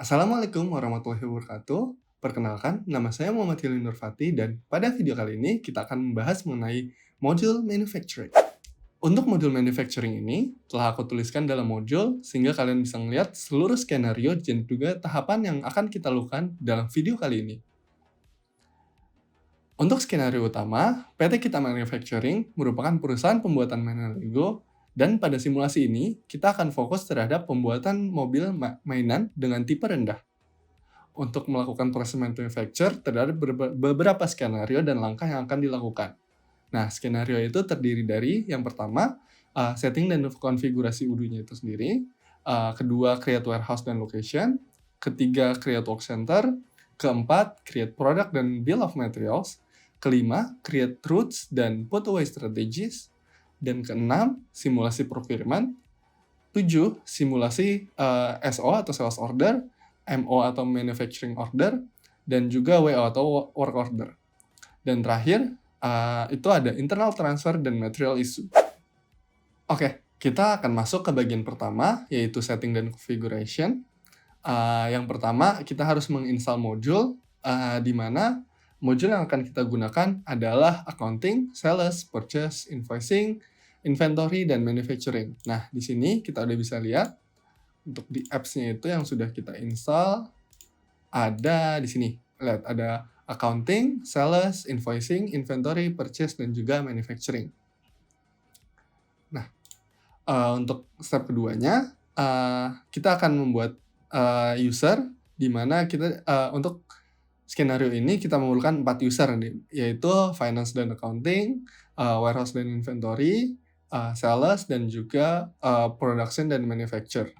Assalamualaikum warahmatullahi wabarakatuh. Perkenalkan, nama saya Muhammad Hilmi Nurfati dan pada video kali ini kita akan membahas mengenai modul manufacturing. Untuk modul manufacturing ini telah aku tuliskan dalam modul sehingga kalian bisa melihat seluruh skenario dan juga tahapan yang akan kita lakukan dalam video kali ini. Untuk skenario utama, PT Kita Manufacturing merupakan perusahaan pembuatan mainan Lego dan pada simulasi ini kita akan fokus terhadap pembuatan mobil mainan dengan tipe rendah. Untuk melakukan proses manufacture terhadap beberapa skenario dan langkah yang akan dilakukan. Nah, skenario itu terdiri dari yang pertama, setting dan konfigurasi UDU-nya itu sendiri, kedua, create warehouse dan location, ketiga, create work center, keempat, create product dan bill of materials, kelima, create routes dan put away strategies, dan keenam, simulasi procurement, 7, simulasi SO atau sales order, MO atau manufacturing order, dan juga WO atau work order. Dan terakhir, itu ada internal transfer dan material issue. Oke, kita akan masuk ke bagian pertama, yaitu setting dan configuration. Yang pertama, kita harus menginstal modul, di mana modul yang akan kita gunakan adalah accounting, sales, purchase, invoicing, inventory, dan manufacturing. Nah, di sini kita udah bisa lihat untuk di apps-nya itu yang sudah kita install ada di sini. Lihat, ada accounting, sales, invoicing, inventory, purchase, dan juga manufacturing. Nah, untuk step keduanya, kita akan membuat user di mana kita untuk skenario ini kita memerlukan 4 user nih, yaitu finance dan accounting, warehouse dan inventory, sales, dan juga production dan manufacture.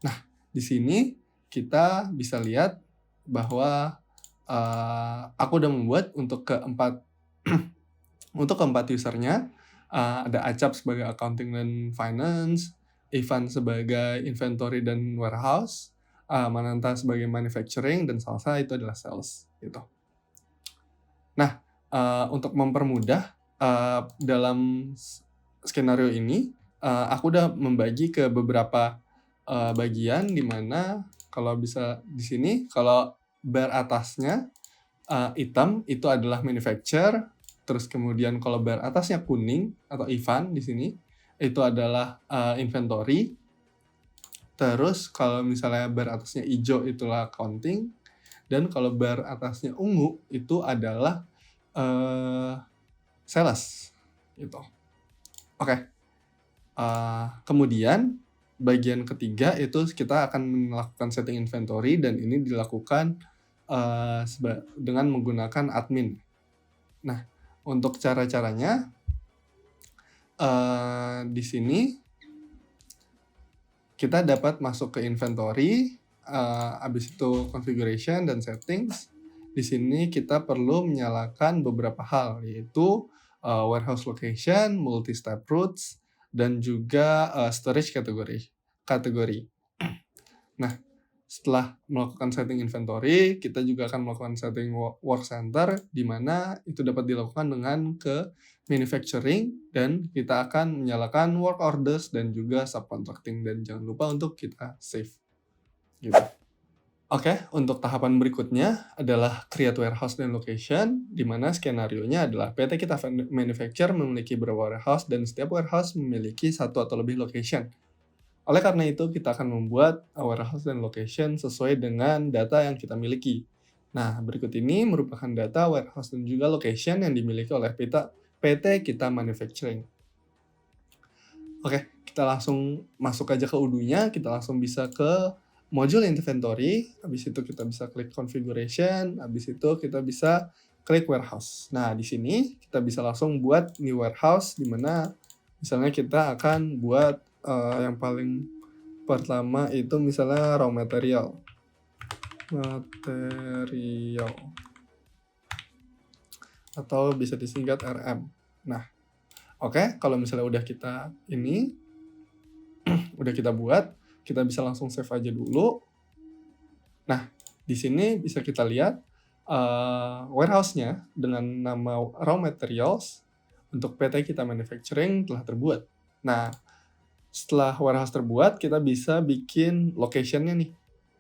Nah, di sini kita bisa lihat bahwa aku udah membuat untuk keempat usernya, ada Acap sebagai accounting dan finance, Ivan sebagai inventory dan warehouse, Mananta sebagai manufacturing, dan Salsa itu adalah sales gitu. Nah, untuk mempermudah dalam skenario ini, aku udah membagi ke beberapa bagian di mana kalau bisa di sini, kalau bar atasnya hitam itu adalah manufacture, terus kemudian kalau bar atasnya kuning atau Ivan di sini itu adalah inventory. Terus kalau misalnya bar atasnya hijau itulah accounting, dan kalau bar atasnya ungu itu adalah sales gitu. Oke. Kemudian bagian ketiga itu kita akan melakukan setting inventory dan ini dilakukan dengan menggunakan admin. Nah, untuk cara-caranya di sini kita dapat masuk ke inventory, habis itu configuration dan settings. Di sini kita perlu menyalakan beberapa hal, yaitu warehouse location, multi-step routes, dan juga storage kategori. Nah, setelah melakukan setting inventory, kita juga akan melakukan setting work center, di mana itu dapat dilakukan dengan ke manufacturing, dan kita akan menyalakan work orders dan juga subcontracting, dan jangan lupa untuk kita save. Gitu. Oke, untuk tahapan berikutnya adalah create warehouse dan location, di mana skenario-nya adalah PT Kita Manufacture memiliki beberapa warehouse dan setiap warehouse memiliki satu atau lebih location. Oleh karena itu, kita akan membuat warehouse dan location sesuai dengan data yang kita miliki. Nah, berikut ini merupakan data warehouse dan juga location yang dimiliki oleh PT Kita Manufacturing. Oke, kita langsung masuk aja ke UDU-nya, kita langsung bisa ke module inventory, habis itu kita bisa klik configuration, habis itu kita bisa klik warehouse. Nah, di sini kita bisa langsung buat new warehouse, di mana misalnya kita akan buat yang paling pertama itu misalnya raw material. Atau bisa disingkat RM. Nah, oke, kalau misalnya udah kita ini, udah kita buat, kita bisa langsung save aja dulu. Nah, di sini bisa kita lihat warehouse-nya dengan nama raw materials untuk PT Kita Manufacturing telah terbuat. Nah, setelah warehouse terbuat, kita bisa bikin location-nya nih.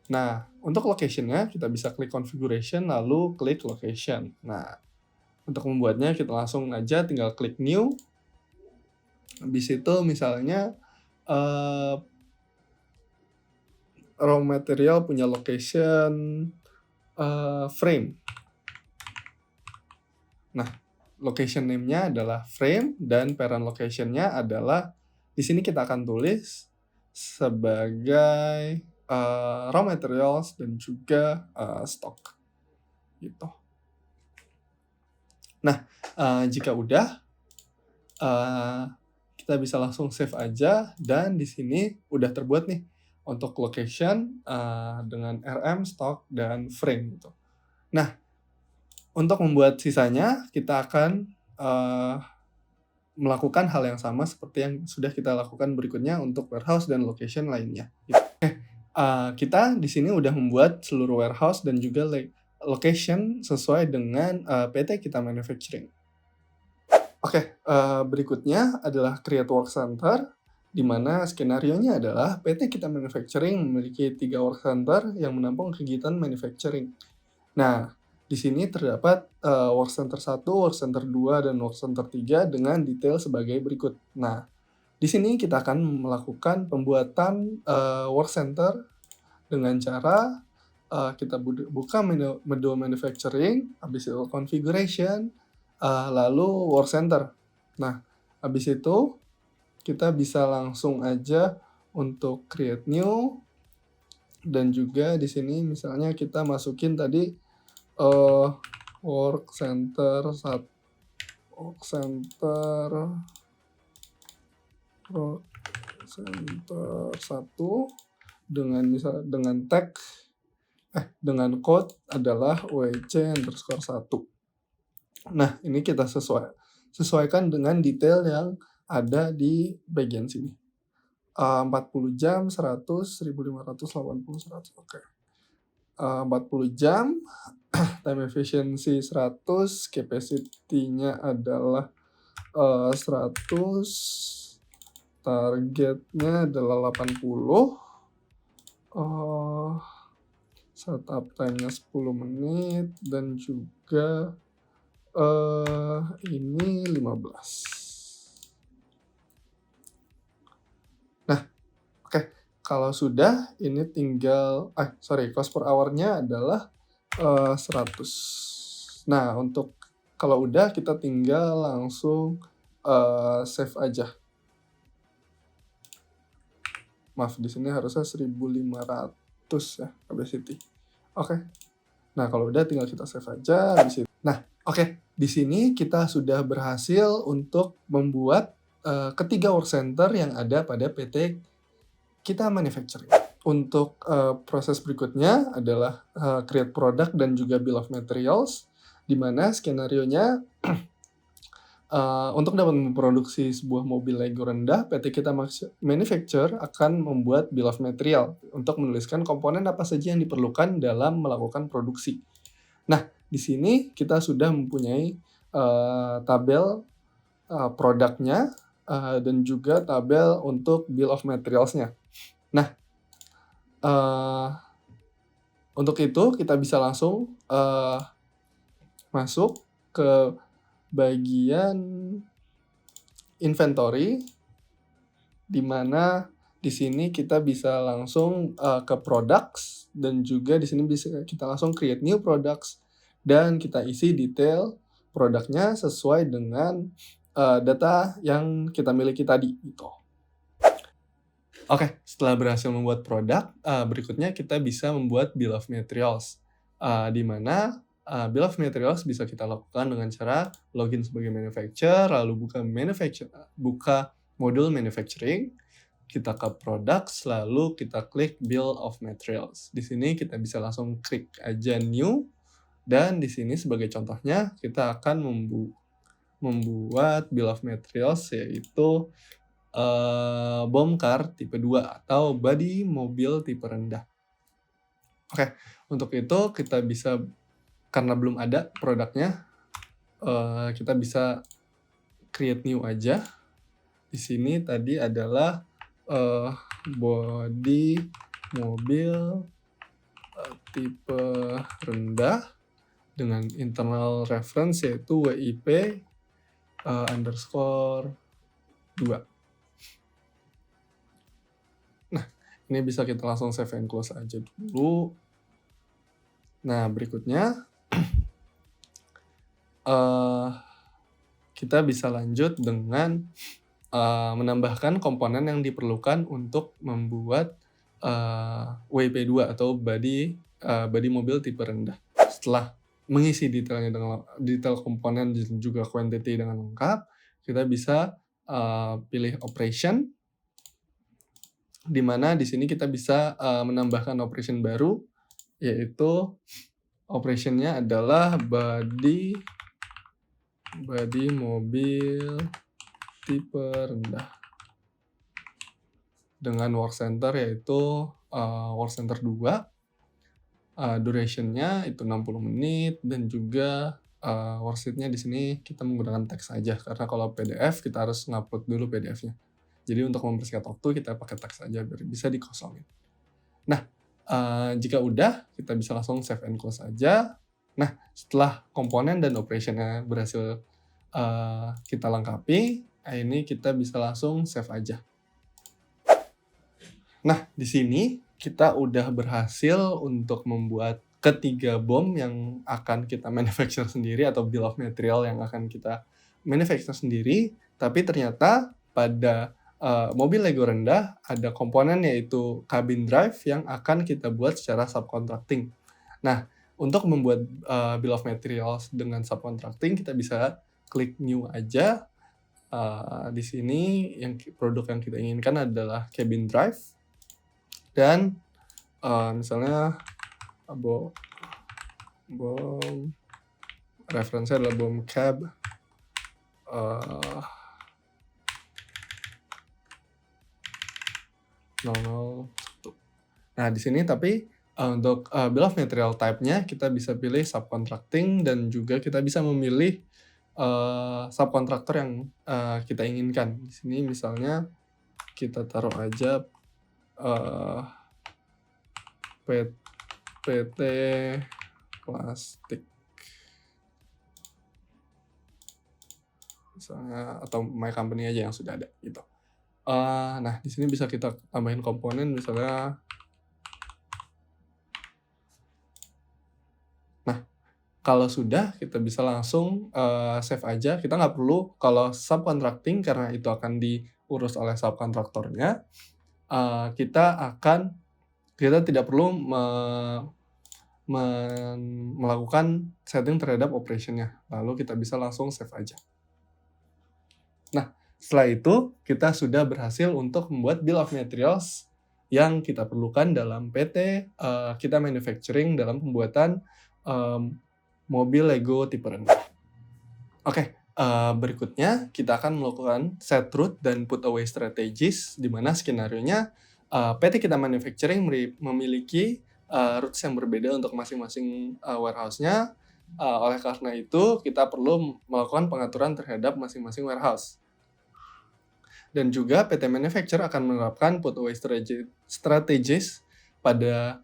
Nah, untuk location-nya kita bisa klik configuration lalu klik location. Nah, untuk membuatnya kita langsung aja tinggal klik new. Habis itu misalnya raw material punya location frame. Nah, location name-nya adalah frame dan parent location-nya adalah di sini kita akan tulis sebagai raw materials dan juga stock gitu. Nah, jika udah kita bisa langsung save aja dan di sini udah terbuat nih untuk location dengan RM, stock dan frame gitu. Nah, untuk membuat sisanya kita akan melakukan hal yang sama seperti yang sudah kita lakukan berikutnya untuk warehouse dan location lainnya. Kita di sini udah membuat seluruh warehouse dan juga location sesuai dengan PT Kita Manufacturing. Oke, berikutnya adalah create work center, di mana skenarionya adalah PT Kita Manufacturing memiliki 3 work center yang menampung kegiatan manufacturing. Nah, di sini terdapat work center 1, work center 2, dan work center 3 dengan detail sebagai berikut. Nah, di sini kita akan melakukan pembuatan work center dengan cara kita buka menu manufacturing, habis itu configuration, lalu work center. Nah, habis itu kita bisa langsung aja untuk create new, dan juga di sini misalnya kita masukin tadi work center 1 dengan tag dengan code adalah WC_1. Nah, ini kita sesuaikan dengan detail yang ada di bagian sini. 40 jam, 100, 1580, 100. Oke. 40 jam, time efficiency 100, capacity-nya adalah 100, targetnya adalah 80, setup time-nya 10 menit, dan juga ini 15. Nah, oke. Kalau sudah, ini tinggal, cost per hour-nya adalah 100. Nah, untuk kalau udah kita tinggal langsung save aja. Maaf, di sini harusnya 1500 ya capacity. Oke. Nah, kalau udah tinggal kita save aja di sini. Nah, oke. Di sini kita sudah berhasil untuk membuat ketiga work center yang ada pada PT Kita Manufacturing. Untuk proses berikutnya adalah create product dan juga bill of materials, di mana skenario-nya untuk dapat memproduksi sebuah mobil Lego rendah, PT Kita Manufacture akan membuat bill of material untuk menuliskan komponen apa saja yang diperlukan dalam melakukan produksi. Nah, di sini kita sudah mempunyai tabel produknya dan juga tabel untuk bill of materials-nya. Nah, untuk itu kita bisa langsung masuk ke bagian inventory, di mana di sini kita bisa langsung ke products, dan juga di sini bisa kita langsung create new products, dan kita isi detail produknya sesuai dengan data yang kita miliki tadi gitu. Oke, setelah berhasil membuat produk, berikutnya kita bisa membuat bill of materials, di mana bill of materials bisa kita lakukan dengan cara login sebagai manufacturer, lalu buka modul manufacturing, kita ke products, lalu kita klik bill of materials. Di sini kita bisa langsung klik aja new, dan di sini sebagai contohnya kita akan membuat bill of materials, yaitu bomb car tipe 2 atau body mobil tipe rendah. Oke, untuk itu kita bisa, karena belum ada produknya, kita bisa create new aja. Di sini tadi adalah body mobil tipe rendah dengan internal reference yaitu WIP underscore 2. Nah, ini bisa kita langsung save and close aja dulu. Nah, berikutnya kita bisa lanjut dengan menambahkan komponen yang diperlukan untuk membuat WP2 atau body mobil tipe rendah. Setelah mengisi detailnya dengan detail komponen dan juga quantity dengan lengkap, kita bisa pilih operation, di mana di sini kita bisa menambahkan operation baru, yaitu operationnya adalah body mobil tipe rendah dengan work center yaitu work center 2, durationnya itu 60 menit dan juga worksheet-nya di sini kita menggunakan teks saja karena kalau PDF kita harus ngupload dulu PDF-nya. Jadi untuk mempersingkat waktu kita pakai teks saja biar bisa dikosongin. Nah, jika udah kita bisa langsung save and close aja. Nah, setelah komponen dan operation-nya berhasil kita lengkapi, ini kita bisa langsung save aja. Nah, di sini kita udah berhasil untuk membuat ketiga bom yang akan kita manufacture sendiri atau bill of material yang akan kita manufacture sendiri, tapi ternyata pada mobil Lego rendah ada komponen yaitu cabin drive yang akan kita buat secara subcontracting. Nah, untuk membuat bill of materials dengan subcontracting kita bisa klik new aja. Di sini yang produk yang kita inginkan adalah cabin drive dan misalnya bom referensinya adalah bom cab 001. Nah, di sini tapi untuk bill of material type-nya kita bisa pilih subcontracting dan juga kita bisa memilih subkontraktor yang kita inginkan. Di sini misalnya kita taruh aja PT Plastik misalnya, atau my company aja yang sudah ada gitu. Nah, di sini bisa kita tambahin komponen misalnya. Nah, kalau sudah kita bisa langsung save aja. Kita nggak perlu kalau subcontracting karena itu akan diurus oleh subkontraktornya. Kita tidak perlu melakukan setting terhadap operationnya. Lalu kita bisa langsung save aja. Nah, setelah itu kita sudah berhasil untuk membuat bill of materials yang kita perlukan dalam PT kita manufacturing dalam pembuatan mobil Lego tipe rendah. Oke, berikutnya kita akan melakukan set route dan put away strategies, di mana skenario-nya PT kita manufacturing memiliki routes yang berbeda untuk masing-masing warehouse-nya. Oleh karena itu, kita perlu melakukan pengaturan terhadap masing-masing warehouse. Dan juga PT Manufacture akan menerapkan put away strategies pada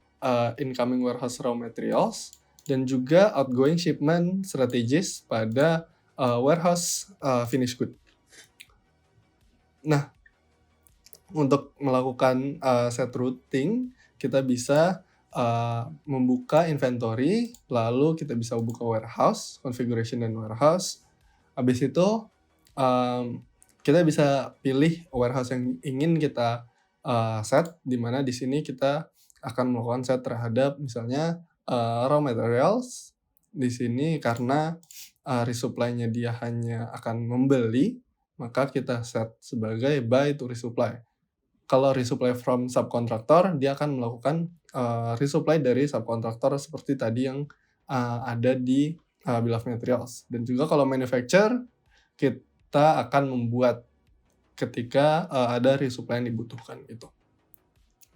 incoming warehouse raw materials dan juga outgoing shipment strategies pada warehouse finished good. Nah, untuk melakukan set routing, kita bisa membuka inventory, lalu kita bisa buka warehouse, configuration dan warehouse. Habis itu kita bisa pilih warehouse yang ingin kita set, di mana di sini kita akan melakukan set terhadap misalnya raw materials. Di sini karena resupply-nya dia hanya akan membeli, maka kita set sebagai buy to resupply. Kalau resupply from subkontraktor, dia akan melakukan resupply dari subkontraktor seperti tadi yang ada di bill of materials. Dan juga kalau manufacture, kita akan membuat ketika ada resupply yang dibutuhkan gitu.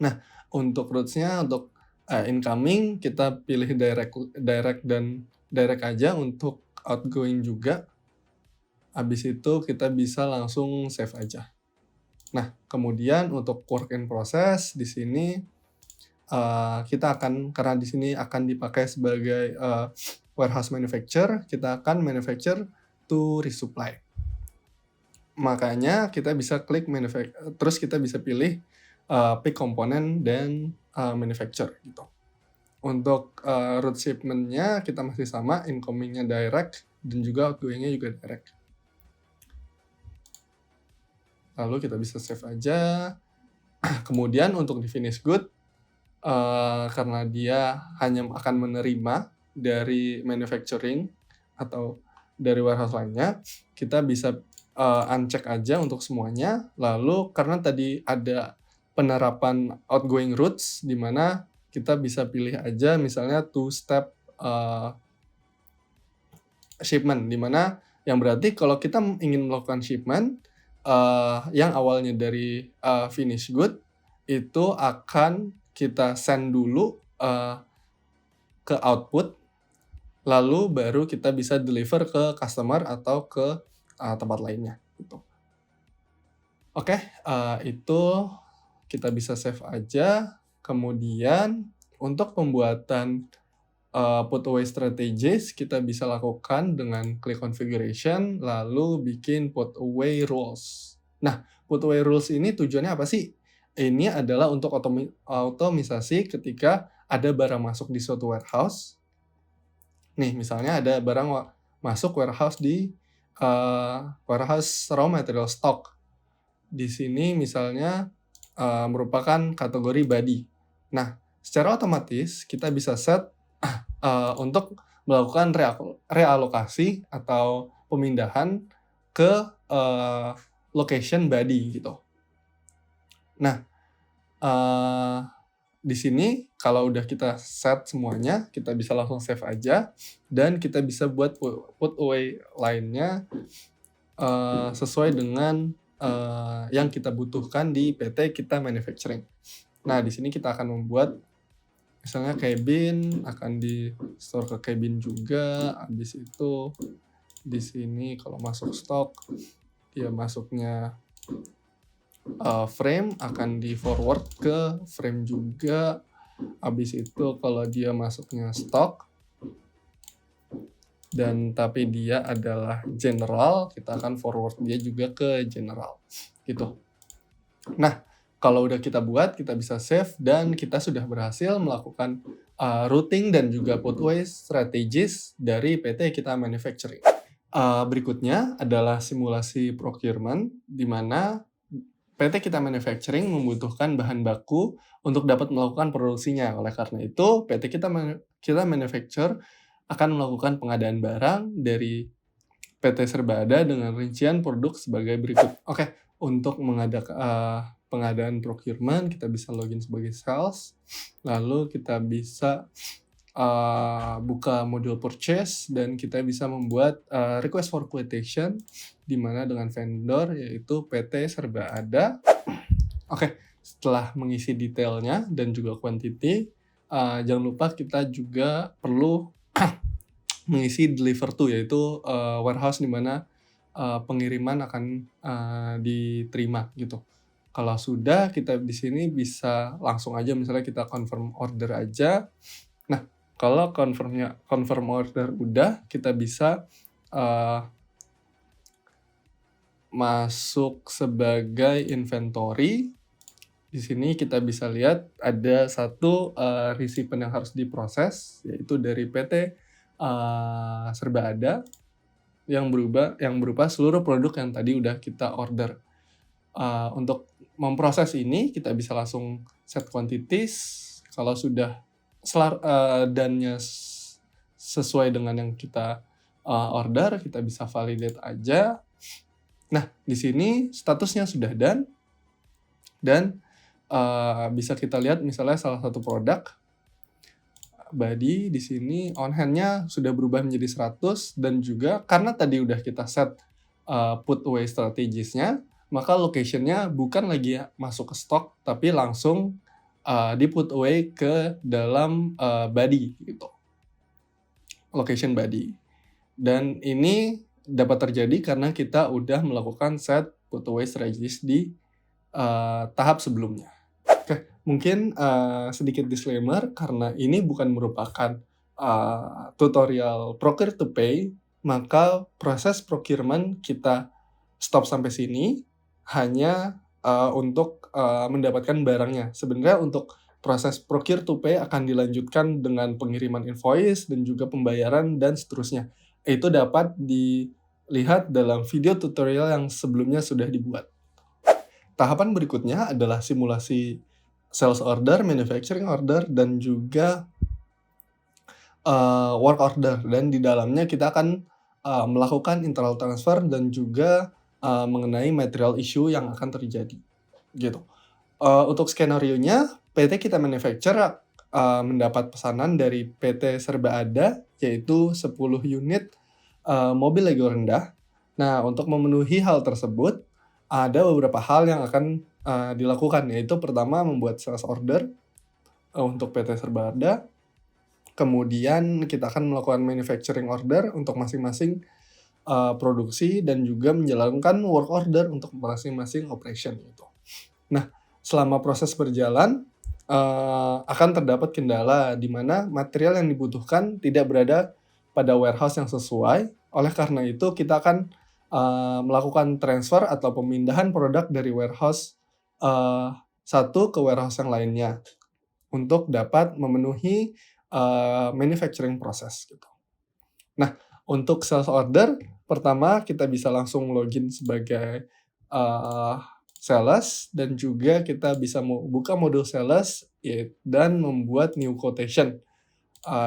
Nah, untuk routes-nya, untuk incoming, kita pilih direct aja, untuk outgoing juga. Habis itu kita bisa langsung save aja. Nah, kemudian untuk work in process di sini kita akan, karena di sini akan dipakai sebagai warehouse manufacture, kita akan manufacture to resupply. Makanya kita bisa klik terus kita bisa pilih pick component dan manufacture gitu. Untuk route shipment-nya kita masih sama, incoming-nya direct dan juga outgoing-nya juga direct. Lalu kita bisa save aja. Kemudian untuk di finish good, karena dia hanya akan menerima dari manufacturing atau dari warehouse lainnya, kita bisa uncheck aja untuk semuanya. Lalu karena tadi ada penerapan outgoing routes, di mana kita bisa pilih aja misalnya two-step shipment, di mana yang berarti kalau kita ingin melakukan shipment yang awalnya dari finish good, itu akan kita send dulu ke output, lalu baru kita bisa deliver ke customer atau ke tempat lainnya gitu. Oke, itu kita bisa save aja. Kemudian untuk pembuatan put away strategies kita bisa lakukan dengan klik configuration lalu bikin put away rules. Nah, put away rules ini tujuannya apa sih? Ini adalah untuk otomisasi ketika ada barang masuk di suatu warehouse. Nih, misalnya ada barang masuk warehouse di warehouse raw material stock. Di sini misalnya merupakan kategori body. Nah, secara otomatis kita bisa set untuk melakukan realokasi atau pemindahan ke location body gitu. Nah, di sini kalau udah kita set semuanya, kita bisa langsung save aja dan kita bisa buat put away lainnya sesuai dengan yang kita butuhkan di PT kita manufacturing. Nah, di sini kita akan membuat misalnya cabin akan di store ke cabin juga. Habis itu di sini kalau masuk stok dia masuknya frame akan di forward ke frame juga. Habis itu kalau dia masuknya stok dan tapi dia adalah general, kita akan forward dia juga ke general gitu. Nah, kalau udah kita buat, kita bisa save dan kita sudah berhasil melakukan routing dan juga put away strategies dari PT kita manufacturing. Berikutnya adalah simulasi procurement, di mana PT kita manufacturing membutuhkan bahan baku untuk dapat melakukan produksinya. Oleh karena itu, PT kita manufacture akan melakukan pengadaan barang dari PT Serbada dengan rincian produk sebagai berikut. Oke, untuk pengadaan procurement, kita bisa login sebagai sales, lalu kita bisa buka modul purchase, dan kita bisa membuat request for quotation, di mana dengan vendor, yaitu PT Serbada. Oke, setelah mengisi detailnya dan juga quantity, jangan lupa kita juga perlu mengisi deliver to, yaitu warehouse di mana pengiriman akan diterima gitu. Kalau sudah, kita di sini bisa langsung aja misalnya kita confirm order aja. Nah, kalau confirm order udah, kita bisa masuk sebagai inventory. Di sini kita bisa lihat ada satu recipients yang harus diproses, yaitu dari PT Serbada yang berupa seluruh produk yang tadi udah kita order. Untuk memproses ini kita bisa langsung set quantities. Kalau sudah dannya sesuai dengan yang kita order, kita bisa validate aja. Nah, di sini statusnya sudah done dan bisa kita lihat misalnya salah satu produk body di sini on hand-nya sudah berubah menjadi 100, dan juga karena tadi udah kita set put away strategies-nya, maka location-nya bukan lagi masuk ke stok tapi langsung di put away ke dalam body gitu. Location body. Dan ini dapat terjadi karena kita udah melakukan set put away strategies di tahap sebelumnya. Oke, Mungkin, sedikit disclaimer karena ini bukan merupakan, tutorial procure to pay, maka proses procurement kita stop sampai sini, hanya, untuk, mendapatkan barangnya. Sebenarnya untuk proses procure to pay akan dilanjutkan dengan pengiriman invoice dan juga pembayaran dan seterusnya. Itu dapat dilihat dalam video tutorial yang sebelumnya sudah dibuat. Tahapan berikutnya adalah simulasi sales order, manufacturing order, dan juga, work order. Dan di dalamnya kita akan, melakukan internal transfer dan juga, mengenai material issue yang akan terjadi, gitu. Untuk skenarionya, PT Kita Manufacture, mendapat pesanan dari PT Serba Ada, yaitu 10 unit, mobil Lego rendah. Nah, untuk memenuhi hal tersebut, ada beberapa hal yang akan, dilakukan, yaitu pertama membuat sales order, untuk PT Serba Ada, kemudian kita akan melakukan manufacturing order untuk masing-masing, produksi dan juga menjalankan work order untuk masing-masing operation gitu. Nah, selama proses berjalan, akan terdapat kendala di mana material yang dibutuhkan tidak berada pada warehouse yang sesuai. Oleh karena itu kita akan, melakukan transfer atau pemindahan produk dari warehouse, satu ke warehouse yang lainnya, untuk dapat memenuhi, manufacturing proses gitu. Nah, untuk sales order, pertama kita bisa langsung login sebagai, sales dan juga kita bisa buka modul sales dan membuat new quotation,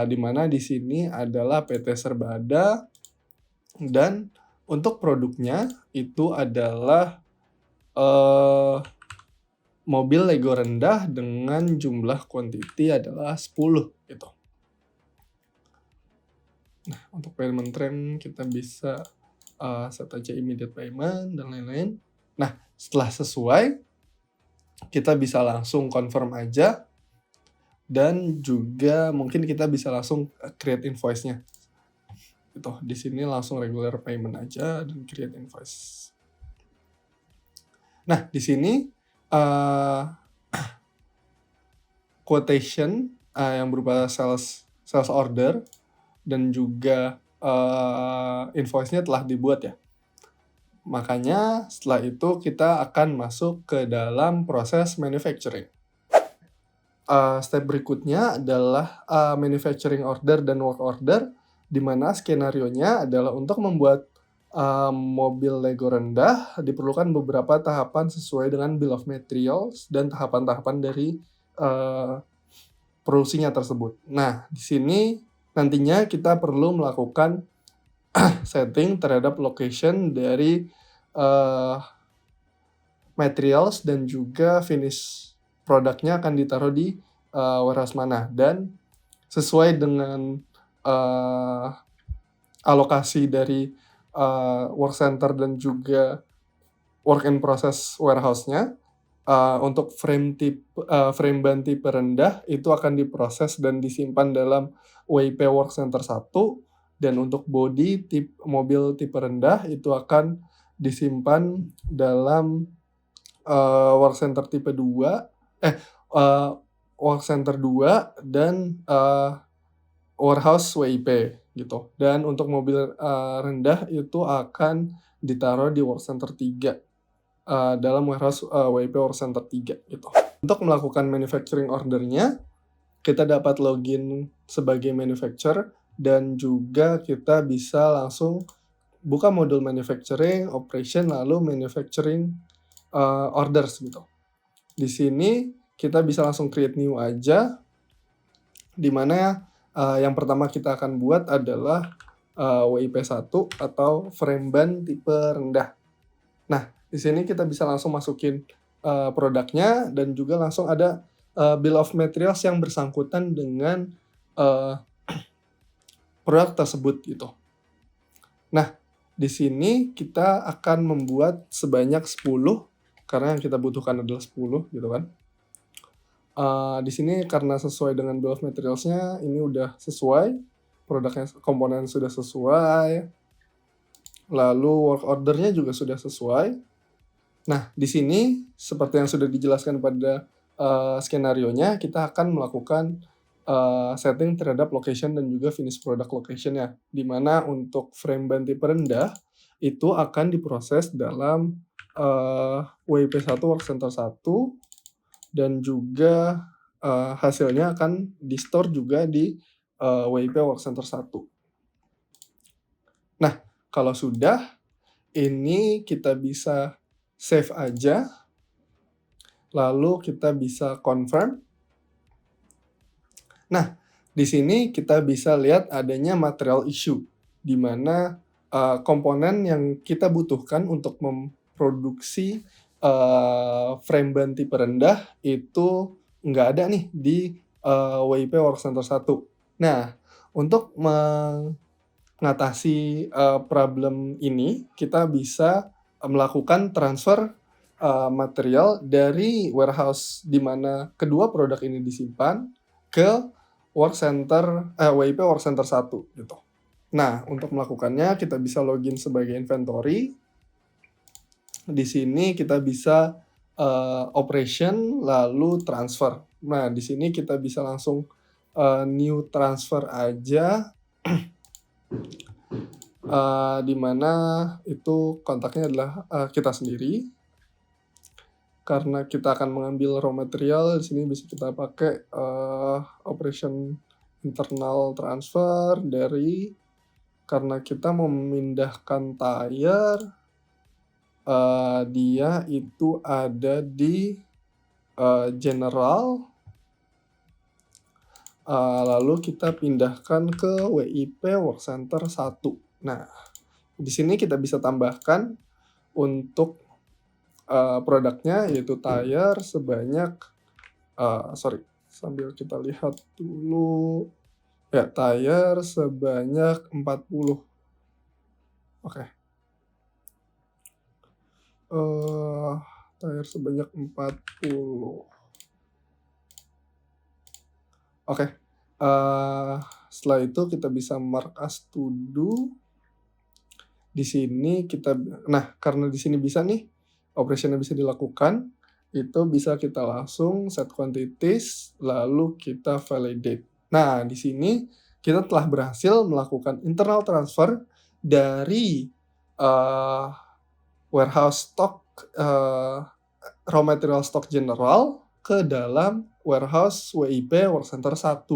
di mana di sini adalah PT Serba Ada dan untuk produknya itu adalah, mobil Lego rendah dengan jumlah quantity adalah 10 gitu. Nah, untuk payment term kita bisa, set aja immediate payment dan lain-lain. Nah, setelah sesuai, kita bisa langsung confirm aja dan juga mungkin kita bisa langsung, create invoice-nya. Gitu, di sini langsung regular payment aja dan create invoice. Nah, di sini, quotation, yang berupa sales order dan juga, invoice-nya telah dibuat ya. Makanya setelah itu kita akan masuk ke dalam proses manufacturing. Step berikutnya adalah, manufacturing order dan work order, di mana skenarionya adalah untuk membuat, mobil Lego rendah diperlukan beberapa tahapan sesuai dengan bill of materials dan tahapan-tahapan dari, produksinya tersebut. Nah, di sini nantinya kita perlu melakukan setting terhadap location dari, materials dan juga finish produknya akan ditaruh di, warehouse mana dan sesuai dengan, alokasi dari, work center dan juga work in process warehouse-nya, untuk frame ban tipe rendah itu akan diproses dan disimpan dalam WIP work center 1 dan untuk body mobil tipe rendah itu akan disimpan dalam, work center tipe 2 work center 2 dan, warehouse WIP gitu. Dan untuk mobil, rendah itu akan ditaruh di work center 3, dalam warehouse, WIP work center 3 gitu. Untuk melakukan manufacturing order-nya, kita dapat login sebagai manufacturer dan juga kita bisa langsung buka modul manufacturing, operation, lalu manufacturing, orders gitu. Di sini kita bisa langsung create new aja, di mana, yang pertama kita akan buat adalah, WIP 1 atau frame ban tipe rendah. Nah, di sini kita bisa langsung masukin, produknya dan juga langsung ada, bill of materials yang bersangkutan dengan, produk tersebut gitu. Nah, di sini kita akan membuat sebanyak 10 karena yang kita butuhkan adalah 10 gitu kan. Di sini karena sesuai dengan bill of materials-nya ini udah sesuai, produknya komponen sudah sesuai, lalu work order-nya juga sudah sesuai. Nah, di sini seperti yang sudah dijelaskan pada, skenarionya kita akan melakukan setting terhadap location dan juga finish product location-nya. Di mana untuk frame ban tipe rendah itu akan diproses dalam WIP1 work center 1 dan juga hasilnya akan di-store juga di WIP work center 1. Nah, kalau sudah, ini kita bisa save aja, lalu kita bisa confirm. Nah, di sini kita bisa lihat adanya material issue, di mana komponen yang kita butuhkan untuk memproduksi frame ban tipe rendah itu nggak ada nih di WIP Work Center 1. Nah, untuk mengatasi problem ini, kita bisa melakukan transfer material dari warehouse di mana kedua produk ini disimpan ke WIP Work Center 1 gitu. Nah, untuk melakukannya kita bisa login sebagai inventory. Di sini kita bisa operation lalu transfer. Nah, di sini kita bisa langsung new transfer aja. Di mana itu kontaknya adalah kita sendiri. Karena kita akan mengambil raw material, di sini bisa kita pakai operation internal transfer dari, karena kita memindahkan tire, dia itu ada di general, lalu kita pindahkan ke WIP Work Center 1. Nah, di sini kita bisa tambahkan untuk produknya yaitu tire sebanyak sambil kita lihat dulu ya, tire sebanyak 40. Oke. Tire sebanyak 40. Oke. Setelah itu kita bisa mark as to do. Di sini karena di sini bisa nih operation-nya bisa dilakukan, itu bisa kita langsung set quantities, lalu kita validate. Nah, di sini kita telah berhasil melakukan internal transfer dari warehouse stock, raw material stock general ke dalam warehouse WIP Work Center 1.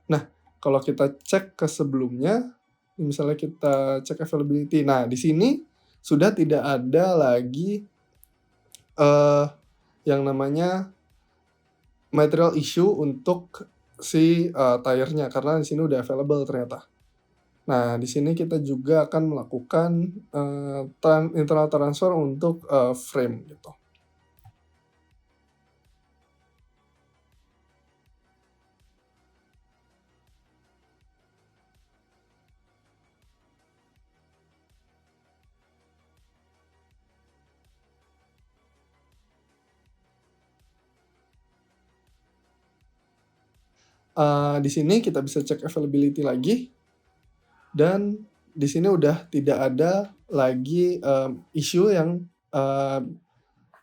Nah, kalau kita cek ke sebelumnya, misalnya kita cek availability. Nah, di sini sudah tidak ada lagi yang namanya material issue untuk si tire-nya, karena di sini udah available ternyata. Nah, di sini kita juga akan melakukan internal transfer untuk frame gitu. Di sini kita bisa cek availability lagi, dan di sini udah tidak ada lagi issue yang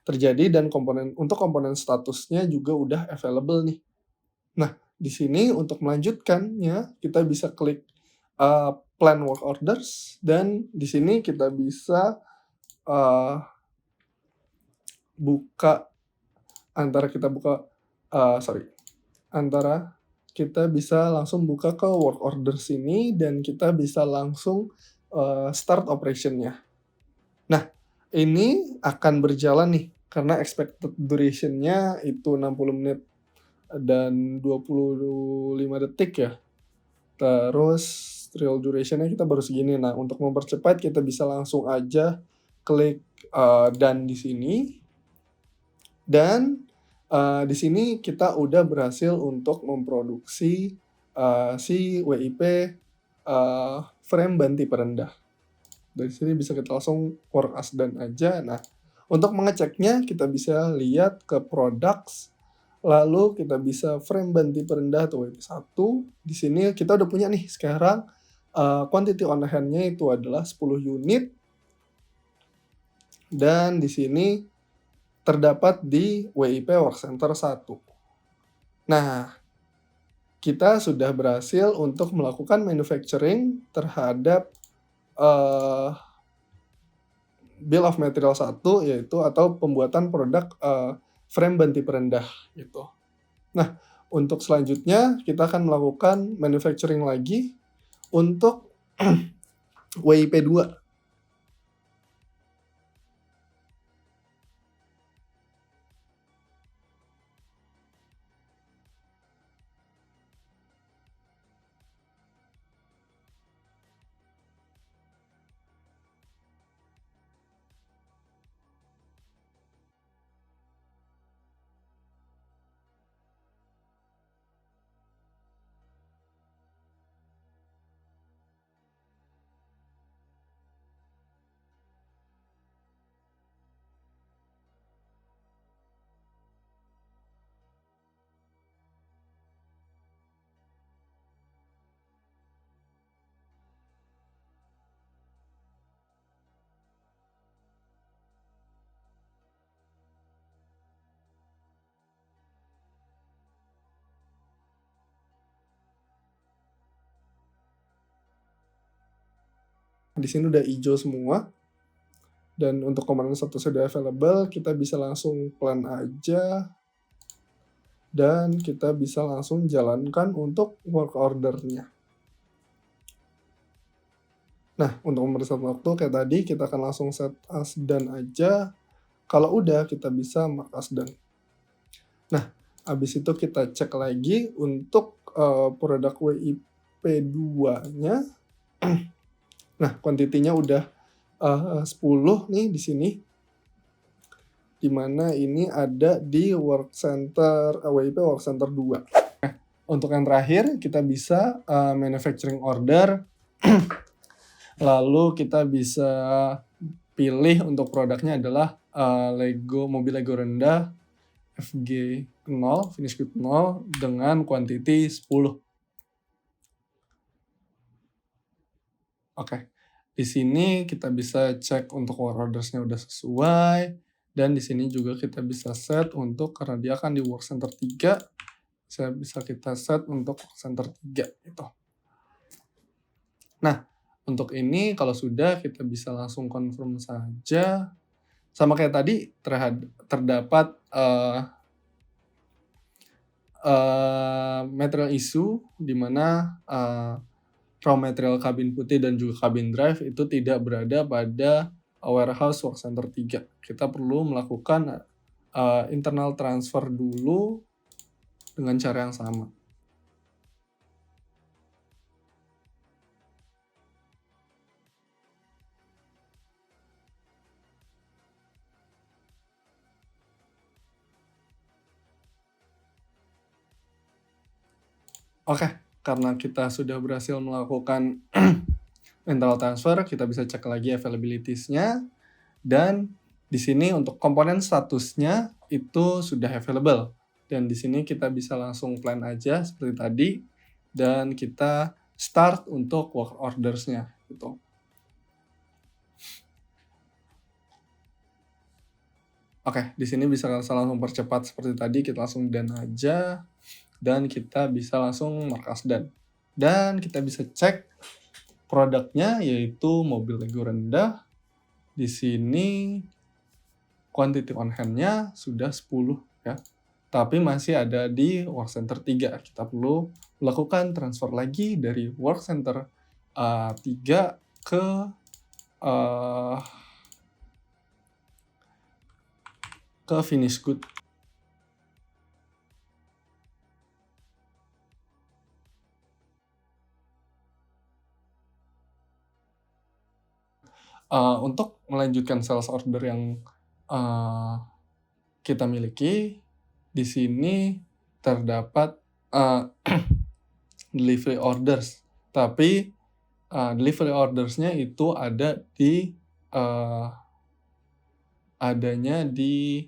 terjadi, dan untuk komponen statusnya juga udah available nih. Nah, di sini untuk melanjutkannya kita bisa klik plan work orders, dan di sini kita bisa kita bisa langsung buka ke work orders ini, dan kita bisa langsung start operation-nya. Nah, ini akan berjalan nih, karena expected duration-nya itu 60 menit dan 25 detik ya. Terus real duration-nya kita baru segini. Nah, untuk mempercepat kita bisa langsung aja klik done di sini. Dan di sini kita udah berhasil untuk memproduksi si WIP frame ban tipe rendah. Dari sini bisa kita langsung work as done aja. Nah, untuk mengeceknya kita bisa lihat ke products, lalu kita bisa frame ban tipe rendah atau WIP1. Di sini kita udah punya nih sekarang quantity on hand-nya itu adalah 10 unit. Dan di sini terdapat di WIP Work Center 1. Nah, kita sudah berhasil untuk melakukan manufacturing terhadap bill of material 1, yaitu atau pembuatan produk frame ban tipe rendah gitu. Nah, untuk selanjutnya kita akan melakukan manufacturing lagi untuk WIP 2. Di sini udah hijau semua. Dan untuk komponen satu sudah available, kita bisa langsung plan aja. Dan kita bisa langsung jalankan untuk work order-nya. Nah, untuk pemeriksaan waktu kayak tadi, kita akan langsung set as done aja. Kalau udah, kita bisa mark as done. Nah, habis itu kita cek lagi untuk produk WIP 2-nya. Nah, kuantitinya udah 10 nih di sini. Di mana ini ada di work center WIP work center 2. Untuk yang terakhir, kita bisa manufacturing order. Lalu kita bisa pilih untuk produknya adalah mobil Lego rendah FG 0, finish good 0 dengan kuantiti 10. Oke. Di sini kita bisa cek untuk work orders-nya udah sesuai, dan di sini juga kita bisa set untuk, karena dia akan di work center 3, bisa kita set untuk work center 3 gitu. Nah, untuk ini kalau sudah, kita bisa langsung confirm saja. Sama kayak tadi, terdapat material issue di mana raw material kabin putih dan juga kabin drive itu tidak berada pada warehouse work center 3. Kita perlu melakukan internal transfer dulu dengan cara yang sama. Oke, karena kita sudah berhasil melakukan internal transfer, kita bisa cek lagi availabilities-nya. Dan di sini untuk komponen statusnya itu sudah available. Dan di sini kita bisa langsung plan aja seperti tadi. Dan kita start untuk work orders-nya gitu. Oke, di sini bisa langsung percepat seperti tadi, kita langsung done aja. Dan kita bisa langsung mark as done. Dan kita bisa cek produknya, yaitu mobil Lego rendah. Di sini quantity on hand-nya sudah 10 ya. Tapi masih ada di work center 3. Kita perlu melakukan transfer lagi dari work center 3 ke finish good. Untuk melanjutkan sales order yang kita miliki, di sini terdapat delivery orders. Tapi delivery orders-nya itu ada di adanya di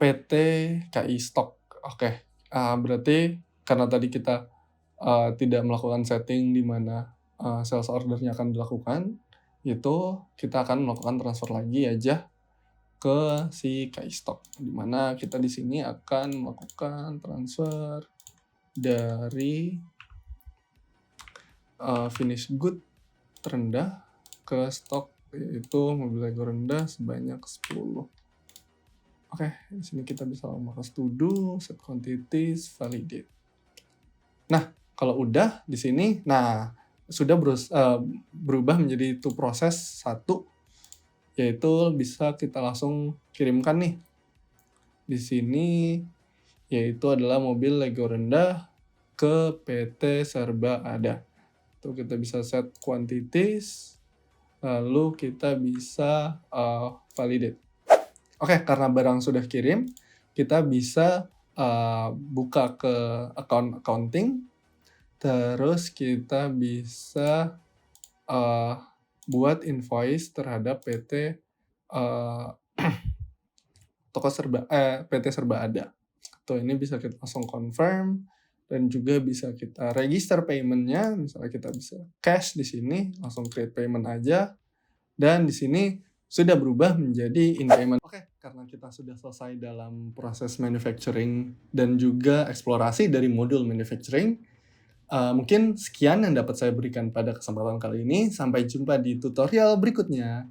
PT KI Stock. Oke, berarti karena tadi kita tidak melakukan setting di mana sales order-nya akan dilakukan, itu kita akan melakukan transfer lagi aja ke si KaiStock, di mana kita di sini akan melakukan transfer dari finish good terendah ke stok, yaitu mobil Lego rendah sebanyak 10. Oke, di sini kita bisa melakukan to do, set quantities, validate. Nah, kalau udah di sini, nah sudah berubah menjadi to proses 1, yaitu bisa kita langsung kirimkan nih. Di sini yaitu adalah mobil Lego rendah ke PT Serba Ada. Tuh kita bisa set quantities, lalu kita bisa validate. Oke, karena barang sudah kirim, kita bisa buka ke account accounting, terus kita bisa buat invoice terhadap PT PT Serba Ada. Tuh, ini bisa kita langsung confirm dan juga bisa kita register payment-nya. Misalnya kita bisa cash di sini, langsung create payment aja. Dan di sini sudah berubah menjadi in payment. Oke, karena kita sudah selesai dalam proses manufacturing dan juga eksplorasi dari modul manufacturing, mungkin sekian yang dapat saya berikan pada kesempatan kali ini. Sampai jumpa di tutorial berikutnya.